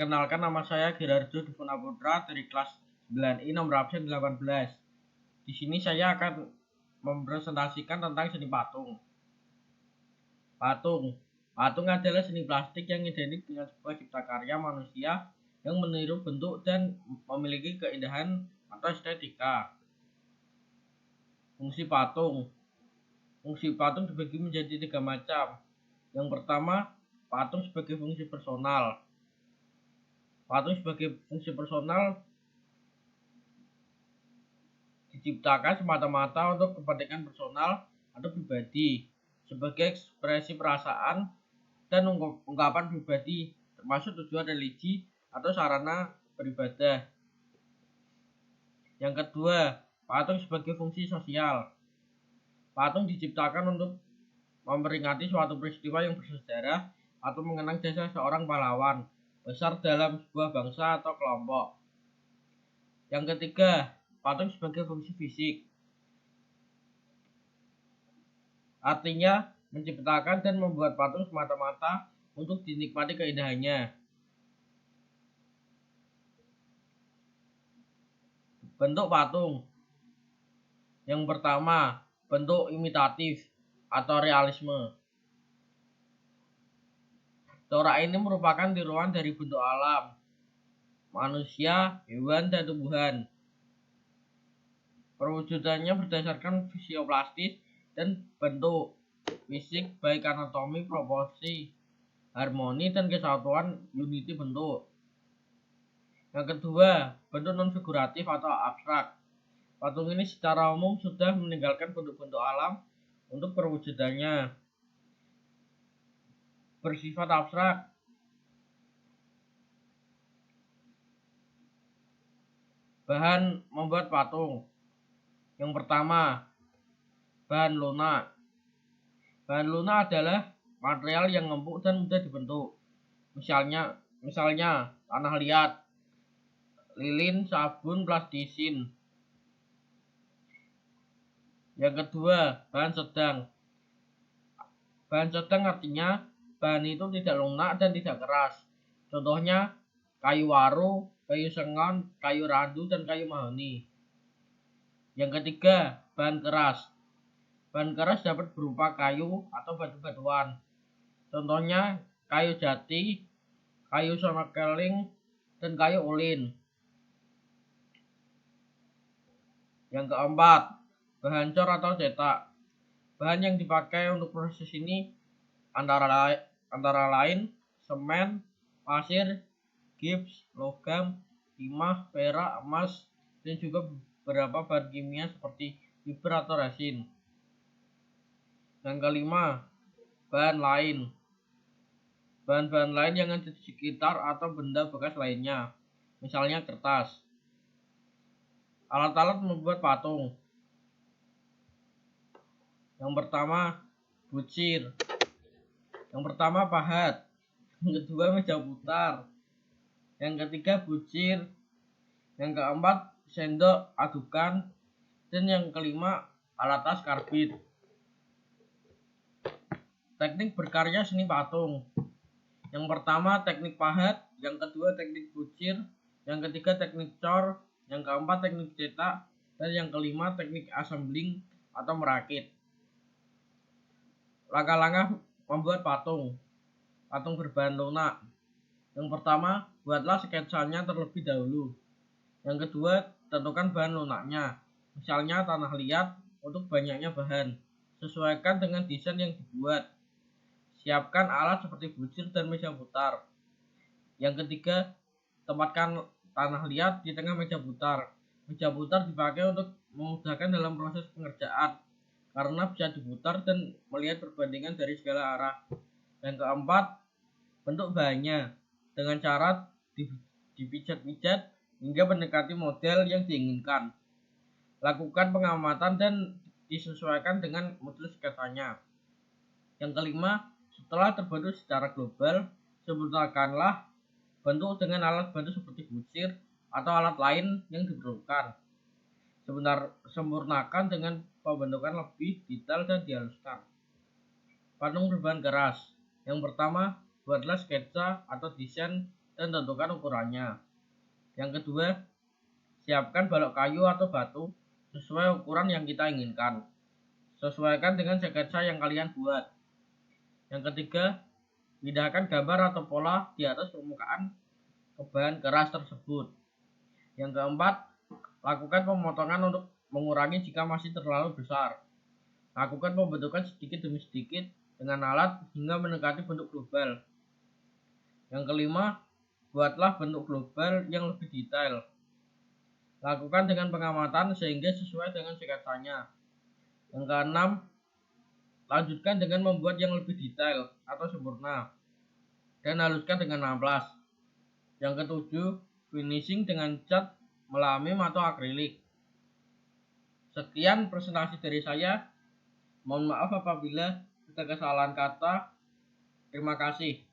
Perkenalkan, nama saya Girarjo Devona Putra dari kelas 9I nomor absen 18. Di sini saya akan mempresentasikan tentang seni patung. Patung adalah seni plastik yang identik dengan sebuah cipta karya manusia yang meniru bentuk dan memiliki keindahan atau estetika. Fungsi patung dibagi menjadi 3 macam. Yang pertama, patung sebagai fungsi personal. Patung sebagai fungsi personal diciptakan semata-mata untuk kepentingan personal atau pribadi, sebagai ekspresi perasaan dan ungkapan pribadi, termasuk tujuan religi atau sarana beribadah. Yang kedua, patung sebagai fungsi sosial. Patung diciptakan untuk memperingati suatu peristiwa yang bersejarah atau mengenang jasa seorang pahlawan besar dalam sebuah bangsa atau kelompok. Yang ketiga, patung sebagai fungsi fisik. Artinya, menciptakan dan membuat patung semata-mata untuk dinikmati keindahannya. Bentuk patung. Yang pertama, bentuk imitatif atau realisme. Corak ini merupakan tiruan dari bentuk alam, manusia, hewan, dan tumbuhan. Perwujudannya berdasarkan fisioplastis dan bentuk fisik, baik anatomi, proporsi, harmoni, dan kesatuan uniti bentuk. Yang kedua, bentuk non-figuratif atau abstrak. Patung ini secara umum sudah meninggalkan bentuk-bentuk alam untuk perwujudannya. Bersifat abstrak. Bahan membuat patung. Yang pertama, bahan lunak. Bahan lunak adalah material yang empuk dan mudah dibentuk. Misalnya tanah liat, lilin, sabun, plastisin. Yang kedua, bahan sedang. Bahan sedang artinya bahan itu tidak lunak dan tidak keras. Contohnya kayu waru, kayu sengon, kayu randu, dan kayu mahoni. Yang ketiga, bahan keras. Bahan keras dapat berupa kayu atau batu-batuan. Contohnya kayu jati, kayu sonokeling, dan kayu ulin. Yang keempat, bahan cor atau cetak. Bahan yang dipakai untuk proses ini antara lain semen, pasir, gips, logam, timah, perak, emas, dan juga beberapa bahan kimia seperti fiber atau resin. Yang kelima, bahan lain. Bahan-bahan lain yang ada di sekitar atau benda bekas lainnya, misalnya kertas. Alat-alat membuat patung. Yang pertama, bucir. Yang pertama, pahat. Yang kedua, meja putar. Yang ketiga, bucir. Yang keempat, sendok adukan. Dan yang kelima, alat tas karbit. Teknik berkarya seni patung. Yang pertama, teknik pahat. Yang kedua, teknik bucir. Yang ketiga, teknik cor. Yang keempat, teknik cetak. Dan yang kelima, teknik assembling atau merakit. Langkah-langkah membuat patung. Patung berbahan lunak. Yang pertama, buatlah sketsanya terlebih dahulu. Yang kedua, tentukan bahan lunaknya. Misalnya tanah liat untuk banyaknya bahan. Sesuaikan dengan desain yang dibuat. Siapkan alat seperti bucir dan meja putar. Yang ketiga, tempatkan tanah liat di tengah meja putar. Meja putar dipakai untuk memudahkan dalam proses pengerjaan, karena bisa diputar dan melihat perbandingan dari segala arah. Yang keempat, bentuk bahannya dengan cara dipijat-pijat hingga mendekati model yang diinginkan. Lakukan pengamatan dan disesuaikan dengan model sketsanya. Yang kelima, setelah terbentuk secara global, sempurnakanlah bentuk dengan alat bantu seperti bucir atau alat lain yang diperlukan. Sempurnakan dengan pembentukan lebih detail dan dihaluskan. Patung berbahan keras. Yang pertama, buatlah sketsa atau desain dan tentukan ukurannya. Yang kedua, siapkan balok kayu atau batu sesuai ukuran yang kita inginkan. Sesuaikan dengan sketsa yang kalian buat. Yang ketiga, pindahkan gambar atau pola di atas permukaan bahan keras tersebut. Yang keempat, lakukan pemotongan untuk mengurangi jika masih terlalu besar. Lakukan pembentukan sedikit demi sedikit dengan alat hingga mendekati bentuk global. Yang kelima, buatlah bentuk global yang lebih detail. Lakukan dengan pengamatan sehingga sesuai dengan sketsanya. Yang keenam, lanjutkan dengan membuat yang lebih detail atau sempurna dan haluskan dengan amplas. Yang ketujuh, finishing dengan cat melamim atau akrilik. Sekian presentasi dari saya. Mohon maaf apabila ada kesalahan kata. Terima kasih.